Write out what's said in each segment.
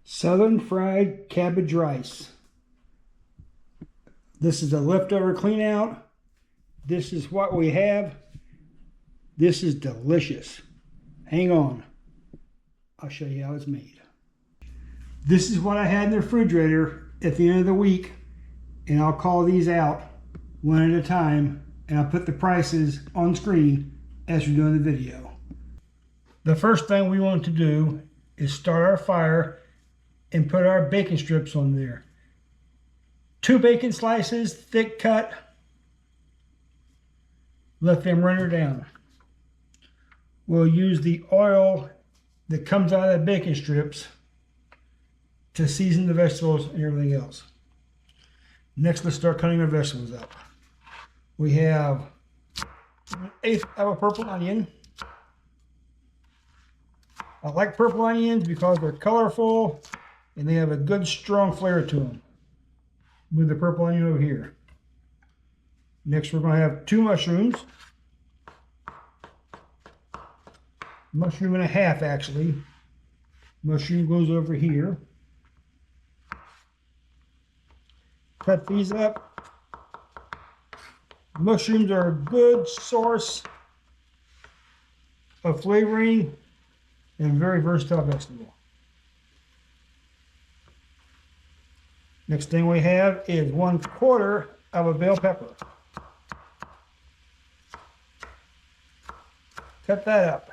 Southern fried cabbage rice. This is a leftover clean out. This is what we have. This is delicious. Hang on. I'll show you how it's made. This is what I had in the refrigerator at the end of the week, and I'll call these out one at a time, and I'll put the prices on screen as we're doing the video. The first thing we want to do is start our fire and put our bacon strips on there. 2 bacon slices, thick cut. Let them render down. We'll use the oil that comes out of the bacon strips to season the vegetables and everything else. Next, let's start cutting our vegetables up. We have 1/8 of a purple onion. I like purple onions because they're colorful and they have a good strong flavor to them. Move the purple onion over here. Next, we're going to have 2 mushrooms. Mushroom and a half, actually. Mushroom goes over here. Cut these up. Mushrooms are a good source of flavoring and very versatile vegetable. Next thing we have is 1/4 of a bell pepper. Cut that up.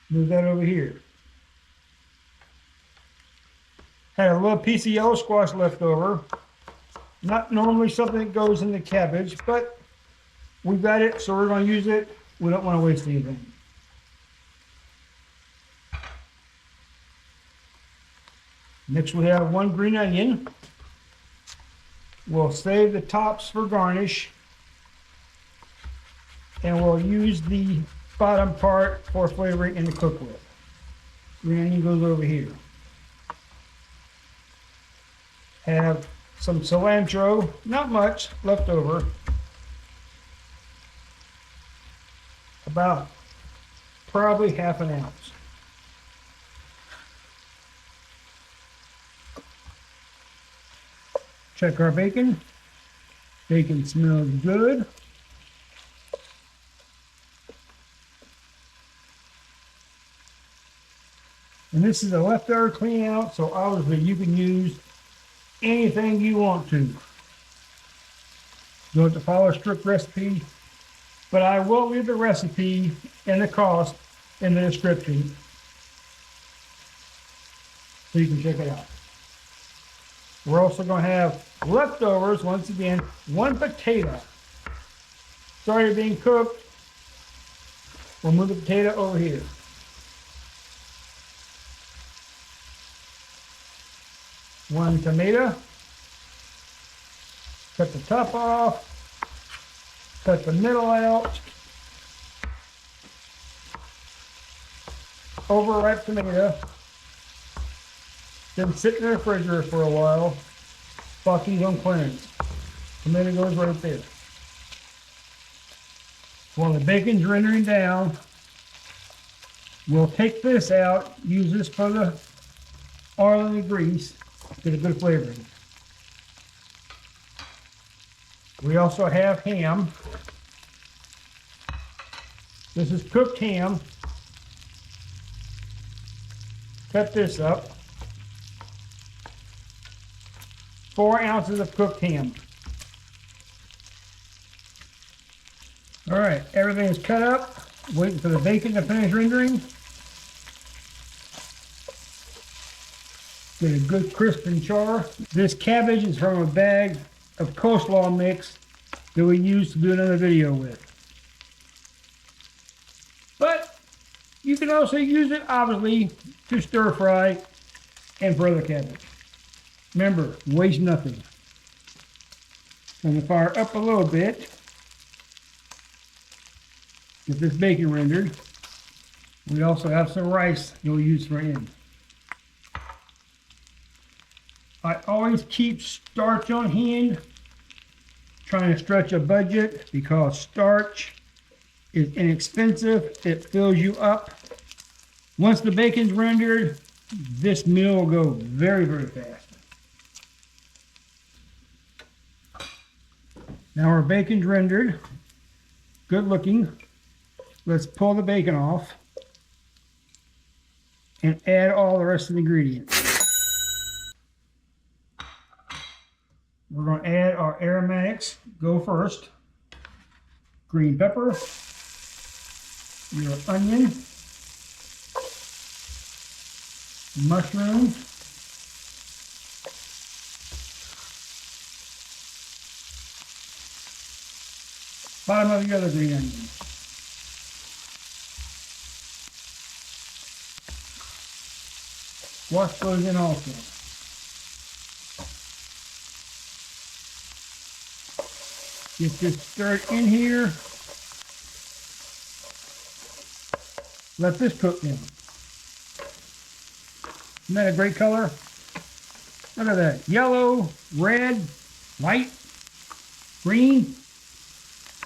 Move that over here. Had a little piece of yellow squash left over. Not normally something that goes in the cabbage, but we got it, so we're going to use it. We don't want to waste anything. Next we have 1 green onion. We'll save the tops for garnish, and we'll use the bottom part for flavoring and to cook with. Green onion goes over here. Have some cilantro, not much, left over. About probably 1/2 ounce. Check our bacon. Bacon smells good. And this is a leftover clean out, so obviously you can use anything you want to. You don't have to follow a strict recipe, but I will leave the recipe and the cost in the description so you can check it out. We're also going to have leftovers, once again, 1 potato. It's already being cooked. We'll move the potato over here. One tomato. Cut the top off. Cut the middle out. Overripe tomato. Then sit in the refrigerator for a while. Bucky's on clearance. Tomato goes right there. While the bacon's rendering down, we'll take this out, use this for the oil and the grease, get a good flavoring. We also have ham. This is cooked ham. Cut this up. 4 ounces of cooked ham. All right, everything is cut up. Waiting for the bacon to finish rendering. Get a good crisp and char. This cabbage is from a bag of coleslaw mix that we used to do another video with. But you can also use it, obviously, to stir fry and for other cabbage. Remember, waste nothing. Turn the fire up a little bit. Get this bacon rendered. We also have some rice you'll use for in. I always keep starch on hand, trying to stretch a budget because starch is inexpensive. It fills you up. Once the bacon's rendered, This meal will go very, very fast. Now our bacon's rendered. Good looking. Let's pull the bacon off and add all the rest of the ingredients. We're going to add our aromatics. Go first. Green pepper, your onion, mushrooms, bottom of the other green onion. Wash those in also. Get this stirred in here. Let this cook down. Isn't that a great color? Look at that. Yellow, red, white, green.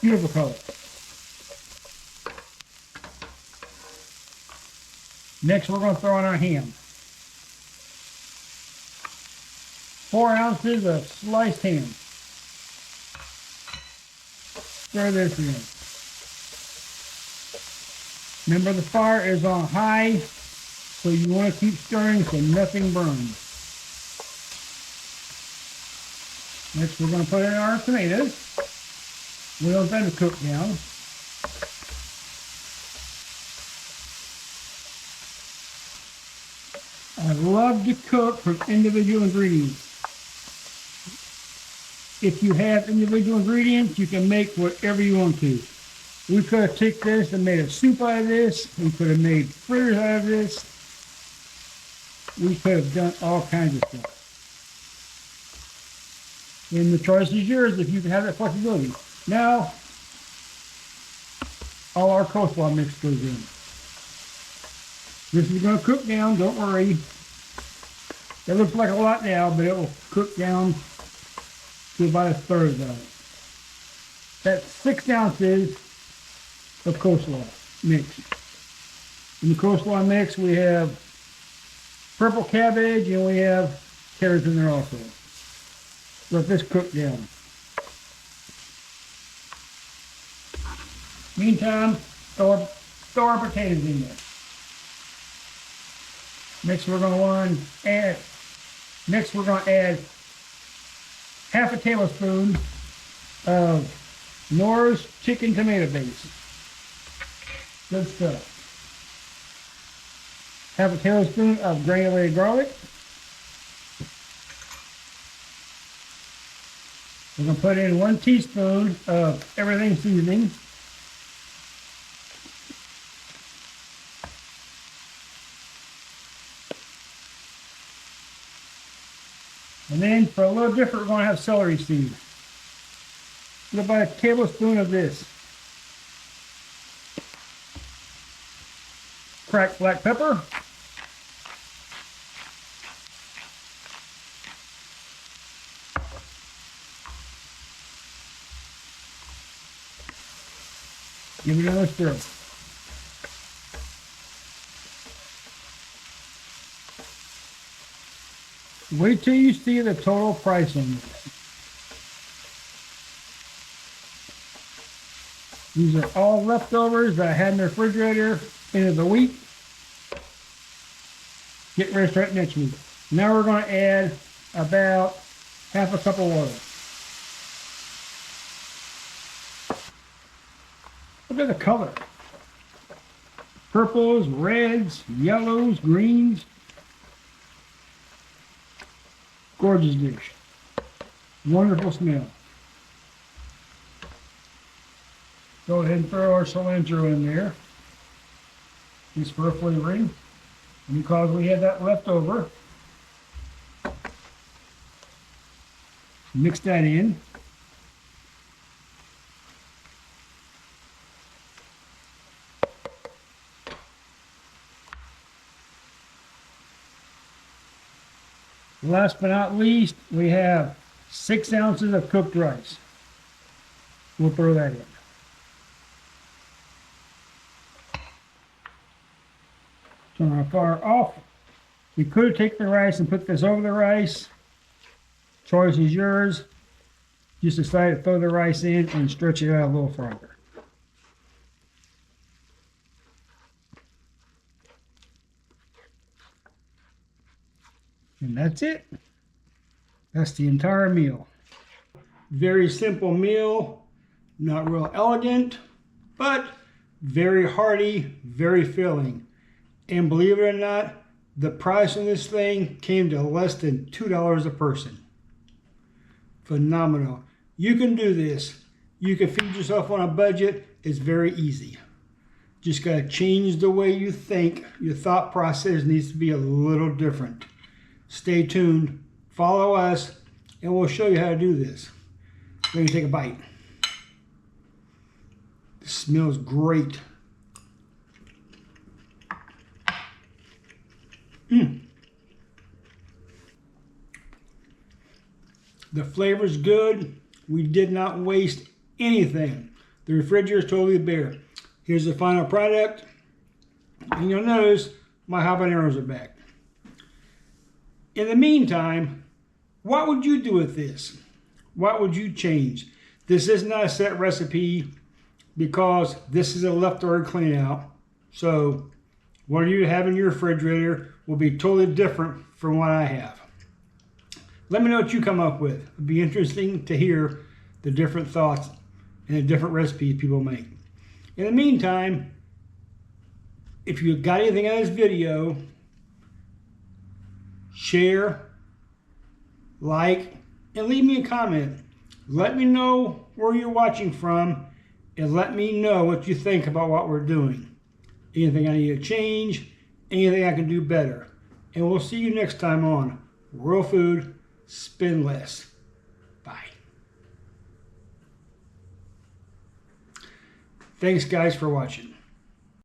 Beautiful color. Next, we're going to throw in our ham. 4 ounces of sliced ham. Stir this in. Remember, the fire is on high, so you want to keep stirring so nothing burns. Next, we're going to put in our tomatoes. We want them to cook down. I love to cook from individual ingredients. If you have individual ingredients, you can make whatever you want to. We could have taken this and made a soup out of this. We could have made fritters out of this. We could have done all kinds of stuff. And the choice is yours if you can have that flexibility. Now, all our coleslaw mix goes in. This is going to cook down, don't worry. It looks like a lot now, but it will cook down to about 1/3 of it. That's 6 ounces of coleslaw mix. In the coleslaw mix, we have purple cabbage and we have carrots in there also. Let this cook down. Meantime, throw our potatoes in there. Next, we're going to add half a tablespoon of Knorr's chicken tomato base. Good stuff. Half a tablespoon of granulated garlic. We're going to put in 1 teaspoon of everything seasoning. And then for a little different, we're going to have celery seeds. Put about a tablespoon of this. Cracked black pepper. Give it another stir. Wait till you see the total price on this. These are all leftovers that I had in the refrigerator end of the week. Get ready to start next week. Now we're going to add about half a cup of water. Look at the color. Purples, reds, yellows, greens. Gorgeous dish. Wonderful smell. Go ahead and throw our cilantro in there. Just for flavoring. And because we had that left over, mix that in. Last but not least, we have 6 ounces of cooked rice. We'll throw that in. Turn our fire off. We could take the rice and put this over the rice. Choice is yours. Just decided to throw the rice in and stretch it out a little farther. And that's it. That's the entire meal. Very simple meal, not real elegant, but very hearty, very filling. And believe it or not, the price on this thing came to less than $2 a person. Phenomenal. You can do this. You can feed yourself on a budget. It's very easy. Just got to change the way you think. Your thought process needs to be a little different. Stay tuned. Follow us, and we'll show you how to do this. Let me take a bite. This smells great. The flavor's good. We did not waste anything. The refrigerator is totally bare. Here's the final product. And you'll notice my habaneros are back. In the meantime, what would you do with this? What would you change? This is not a set recipe because this is a leftover clean out. So what you have in your refrigerator will be totally different from what I have. Let me know what you come up with. It'd be interesting to hear the different thoughts and the different recipes people make. In the meantime, if you got anything out of this video, share, like, and leave me a comment. Let me know where you're watching from, and let me know what you think about what we're doing. Anything I need to change, anything I can do better. And we'll see you next time on Real Food, Spend Less. Bye. Thanks guys for watching.